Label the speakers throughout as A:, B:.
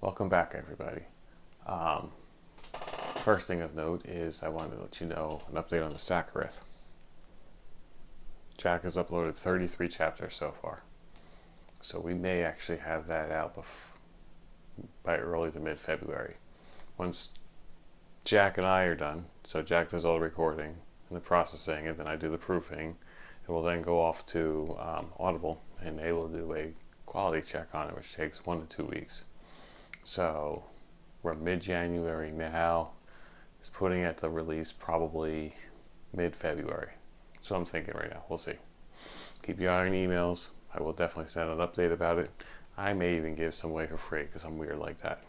A: Welcome back, everybody. Um, First thing of note is I wanted to let you know an update on the Sakura. Jack has uploaded 33 chapters so far, so we may actually have that out by early to mid-February. Once Jack and I are done, so Jack does all the recording and the processing, and then I do the proofing, it will then go off to Audible, and they will do a quality check on it, which takes 1 to 2 weeks. So we're mid-January now. It's putting at the release probably mid-February. That's what I'm thinking right now. We'll see. Keep your eye on emails. I will definitely send an update about it. I may even give some away for free because I'm weird like that.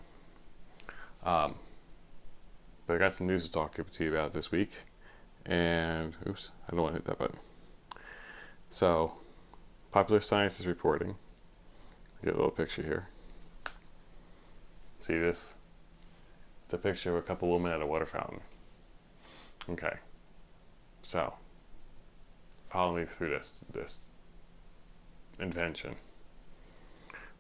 A: But I got some news to talk to you about this week. And, oops, I don't want to hit that button. So, Popular Science is reporting. Get a little picture here. See this? The picture of a couple women at a water fountain. Okay. So, follow me through this invention.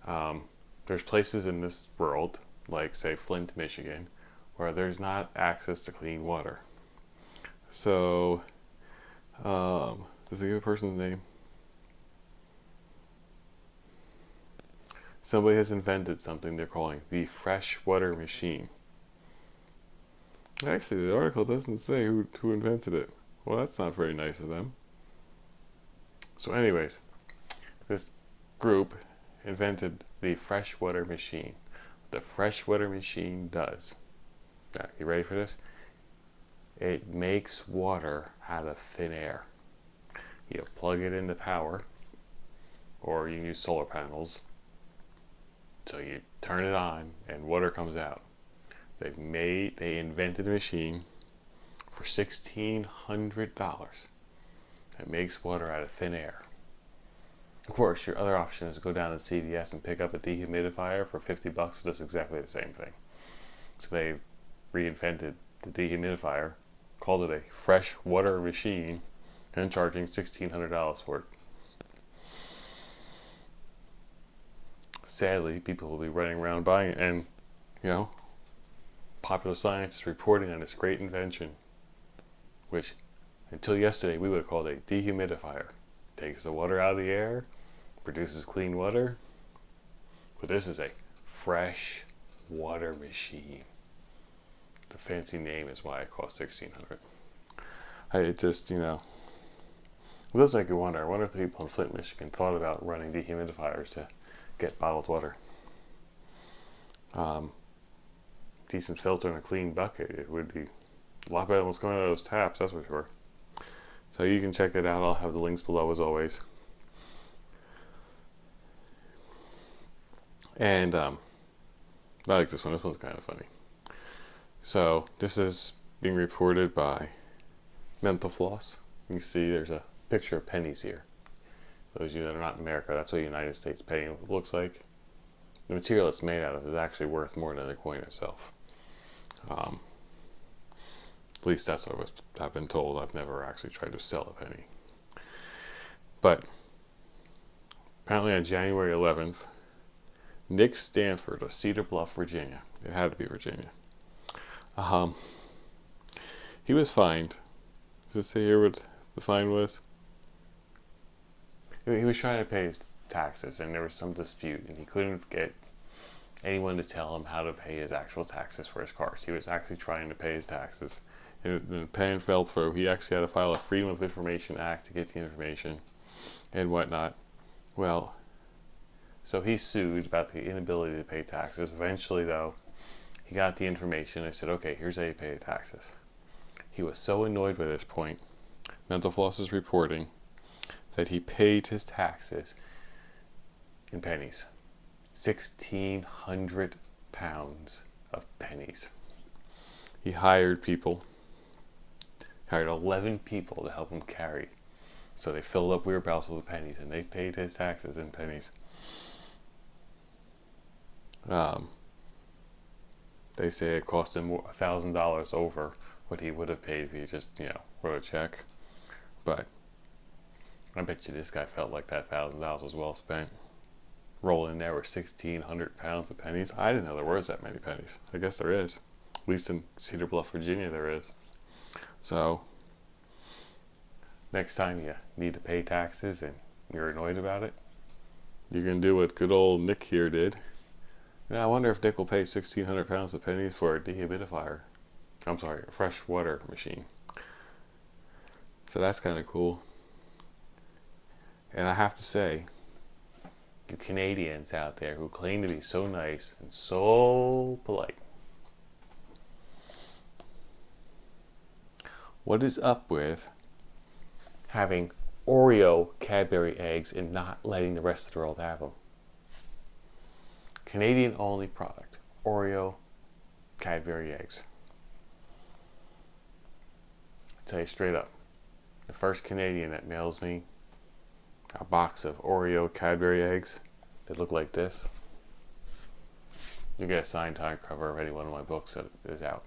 A: There's places in this world, like say Flint, Michigan, where there's not access to clean water. So, does it give a person's name? Somebody has invented something they're calling the Freshwater Machine. Actually, the article doesn't say who invented it. Well, that's not very nice of them. So anyways, this group invented the Freshwater Machine. What the Freshwater Machine does. Now, you ready for this? It makes water out of thin air. You plug it into power, or you can use solar panels. So you turn it on and water comes out. They invented a machine for $1,600 that makes water out of thin air. Of course, your other option is to go down to CVS and pick up a dehumidifier for $50 that does exactly the same thing. So they reinvented the dehumidifier, called it a freshwater machine, and charging $1,600 for it. Sadly, people will be running around buying it, and Popular Science is reporting on this great invention, which until yesterday we would have called a dehumidifier. Takes the water out of the air, produces clean water, but this is a fresh water machine. The fancy name is why it costs $1,600. It does make you wonder. I wonder if the people in Flint, Michigan thought about running dehumidifiers to get bottled water. Decent filter and a clean bucket. It would be a lot better than what's going out of those taps, that's for sure. So you can check it out. I'll have the links below as always. And I like this one. This one's kind of funny. So this is being reported by Mental Floss. You can see there's a picture of pennies here. Those of you that are not in America, that's what a United States penny looks like. The material it's made out of is actually worth more than the coin itself. At least that's what I've been told. I've never actually tried to sell a penny. But apparently on January 11th, Nick Stanford of Cedar Bluff, Virginia. It had to be Virginia. He was fined. Does it say here what the fine was? He was trying to pay his taxes, and there was some dispute, and he couldn't get anyone to tell him how to pay his actual taxes for his cars. He was actually trying to pay his taxes, and the plan fell through. He actually had to file a Freedom of Information Act to get the information and whatnot. Well, so he sued about the inability to pay taxes. Eventually, though, he got the information. I said, okay, here's how you pay taxes. He was so annoyed by this point, Mental Floss is reporting that he paid his taxes in pennies. 1,600 pounds of pennies. He hired 11 people to help him carry. So they filled up wheelbarrows with pennies, and they paid his taxes in pennies. They say it cost him $1,000 over what he would have paid if he just, wrote a check. But I bet you this guy felt like that $1,000 was well spent. roll in there with 1,600 pounds of pennies. I didn't know there was that many pennies. I guess there is. At least in Cedar Bluff, Virginia, there is. So, next time you need to pay taxes and you're annoyed about it, you're going to do what good old Nick here did. Now, I wonder if Nick will pay 1,600 pounds of pennies for a dehumidifier. I'm sorry, a freshwater machine. So that's kind of cool. And I have to say, you Canadians out there who claim to be so nice and so polite, what is up with having Oreo Cadbury eggs and not letting the rest of the world have them? Canadian only product. Oreo Cadbury eggs. I'll tell you straight up, the first Canadian that mails me a box of Oreo Cadbury eggs that look like this, you get a signed hardcover of any one of my books that is out.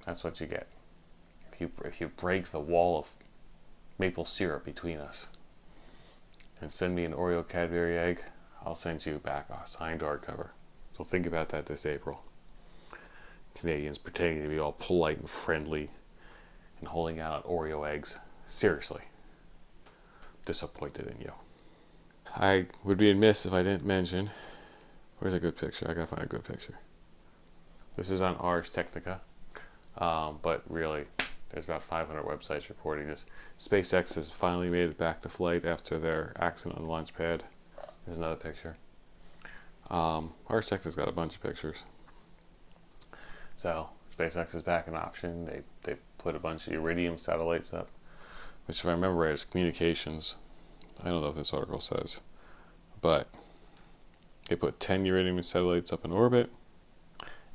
A: That's what you get. If you break the wall of maple syrup between us and send me an Oreo Cadbury egg, I'll send you back a signed hardcover. So think about that this April. Canadians pretending to be all polite and friendly and holding out Oreo eggs. Seriously. Disappointed in you. I would be amiss if I didn't mention, where's a good picture? I gotta find a good picture. This is on Ars Technica, but really there's about 500 websites reporting this. SpaceX has finally made it back to flight after their accident on the launch pad. There's another picture. Ars Technica's got a bunch of pictures. So SpaceX is back in option. They put a bunch of Iridium satellites up, which if I remember right is communications. I don't know if this article says, but they put 10 Iridium satellites up in orbit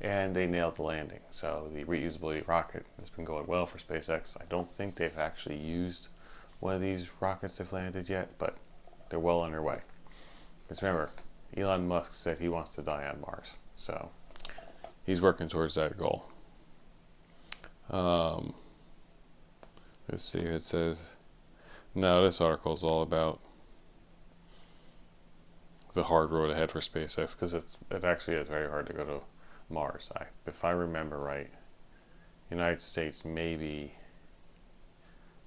A: and they nailed the landing. So the reusability rocket has been going well for SpaceX. I don't think they've actually used one of these rockets they've landed yet, but they're well on their way. Because remember, Elon Musk said he wants to die on Mars. So he's working towards that goal. Let's see, it says, no, this article is all about the hard road ahead for SpaceX, because it actually is very hard to go to Mars. If I remember right, United States, maybe,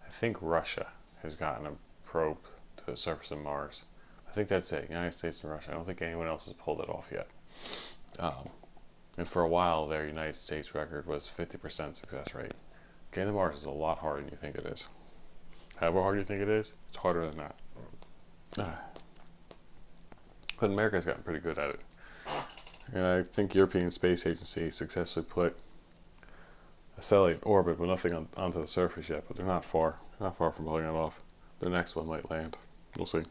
A: I think Russia has gotten a probe to the surface of Mars. I think that's it, United States and Russia. I don't think anyone else has pulled it off yet. And for a while, their United States record was 50% success rate. Getting to Mars is a lot harder than you think it is. However hard you think it is, it's harder than that. But America's gotten pretty good at it. And I think European Space Agency successfully put a satellite in orbit, but nothing onto the surface yet. But they're not far. They're not far from pulling it off. The next one might land. We'll see.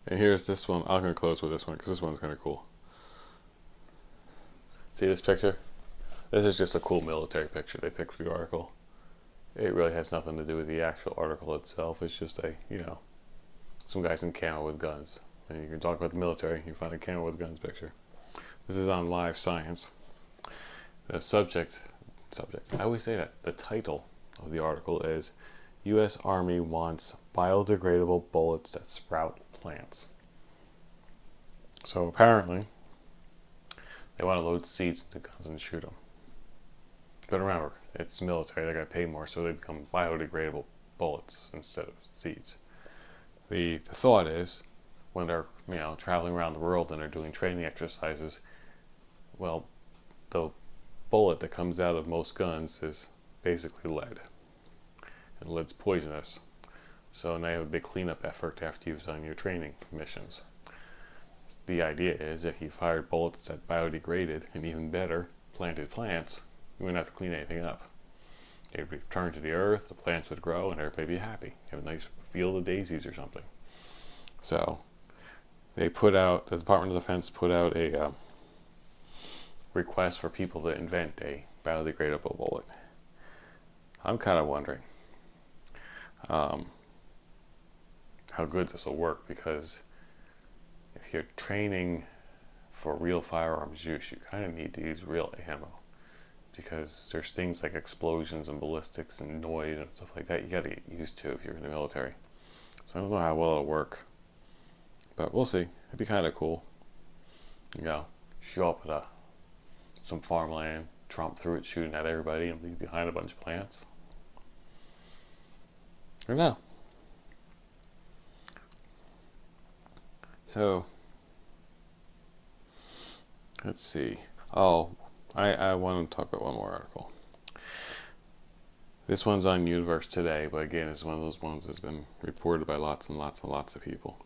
A: And here's this one. I'm going to close with this one because this one's kind of cool. See this picture? This is just a cool military picture they picked for the article. It really has nothing to do with the actual article itself. It's just some guys in camo with guns. And you can talk about the military, you find a camo with guns picture. This is on Live Science. The subject, I always say that. The title of the article is U.S. Army wants biodegradable bullets that sprout plants. So apparently, they want to load seeds into guns and shoot them. But remember, it's military, they're going to pay more, so they become biodegradable bullets instead of seeds. The thought is, when they're traveling around the world and they're doing training exercises, well, the bullet that comes out of most guns is basically lead. And lead's poisonous. So now you have a big cleanup effort after you've done your training missions. The idea is if you fired bullets that biodegraded, and even better, planted plants, you wouldn't have to clean anything up. They'd return to the earth, the plants would grow, and everybody would be happy. Have a nice field of daisies or something. So the Department of Defense put out a request for people to invent a biodegradable bullet. I'm kind of wondering how good this will work, because if you're training for real firearms use, you kind of need to use real ammo, because there's things like explosions and ballistics and noise and stuff like that you got to get used to if you're in the military. So I don't know how well it'll work, but we'll see. It'd be kind of cool. Show up at some farmland, tromp through it, shooting at everybody, and leave behind a bunch of plants. I don't know. So, let's see. Oh, I want to talk about one more article. This one's on Universe Today, but again, it's one of those ones that's been reported by lots and lots and lots of people.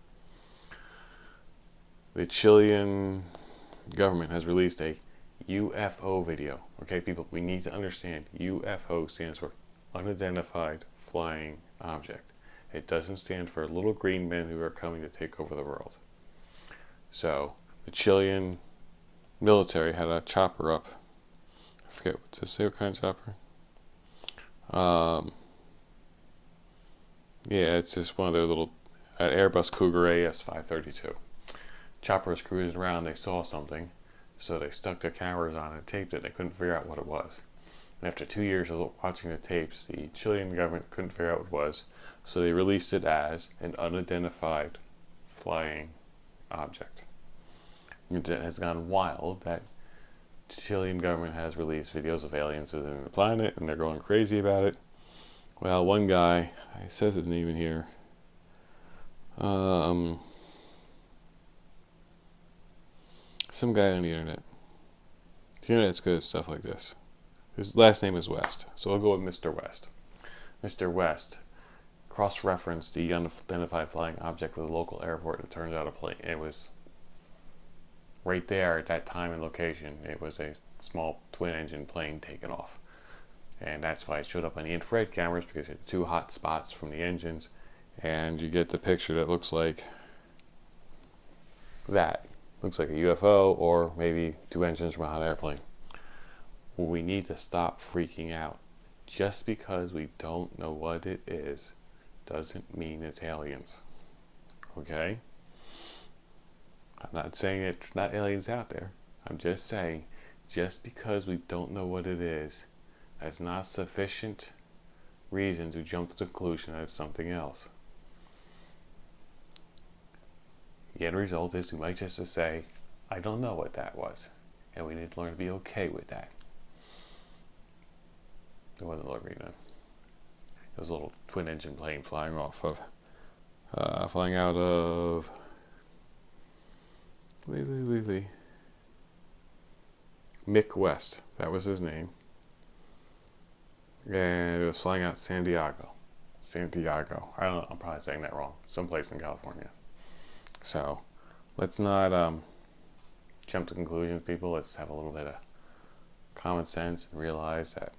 A: The Chilean government has released a UFO video. Okay, people, we need to understand UFO stands for Unidentified Flying Object. It doesn't stand for little green men who are coming to take over the world. So, the Chilean military had a chopper up. I forget what to say, what kind of chopper? Yeah, it's just one of their little Airbus Cougar AS-532. Chopper was cruising around, they saw something, so they stuck their cameras on and taped it. They couldn't figure out what it was. And after 2 years of watching the tapes, the Chilean government couldn't figure out what it was, so they released it as an unidentified flying object. It has gone wild that the Chilean government has released videos of aliens visiting the planet, and they're going crazy about it. Well, one guy, it says his name in here, some guy on the internet. The internet's good at stuff like this. His last name is West, so we'll go with Mr. West. Mr. West cross-referenced the unidentified flying object with a local airport. It turns out a plane. It was right there at that time and location. It was a small twin-engine plane taken off, and that's why it showed up on the infrared cameras, because it's two hot spots from the engines, and you get the picture that looks like that. Looks like a UFO, or maybe two engines from a hot airplane. Well, we need to stop freaking out. Just because we don't know what it is doesn't mean it's aliens. Okay? I'm not saying it's not aliens out there. I'm just saying, just because we don't know what it is, that's not sufficient reason to jump to the conclusion that it's something else. The end result is we might just say, I don't know what that was. And we need to learn to be okay with that. It wasn't a little green man. It was a little twin engine plane flying out of Mick West. That was his name. And it was flying out Santiago. I don't know, I'm probably saying that wrong. Someplace in California. So, let's not jump to conclusions, people. Let's have a little bit of common sense and realize that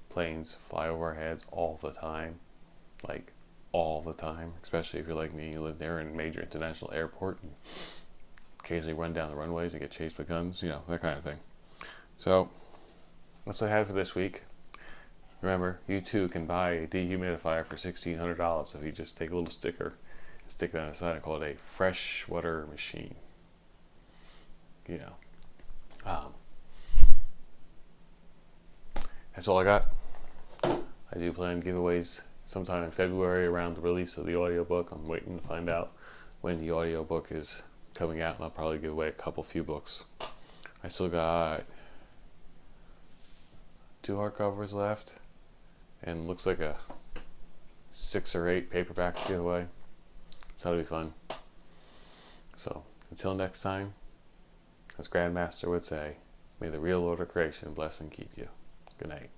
A: planes fly over our heads all the time. Like, all the time. Especially if you're like me, you live there in a major international airport and occasionally run down the runways and get chased with guns, that kind of thing. So, that's what I had for this week. Remember, you too can buy a dehumidifier for $1,600 if you just take a little sticker and stick it on the side and call it a Freshwater Machine. That's all I got. I do plan giveaways sometime in February around the release of the audiobook. I'm waiting to find out when the audiobook is coming out, and I'll probably give away a few books. I still got 2 hardcovers left, and looks like a 6 or 8 paperbacks to give away. So that'll be fun. So until next time, as Grandmaster would say, may the real Lord of Creation bless and keep you. Good night.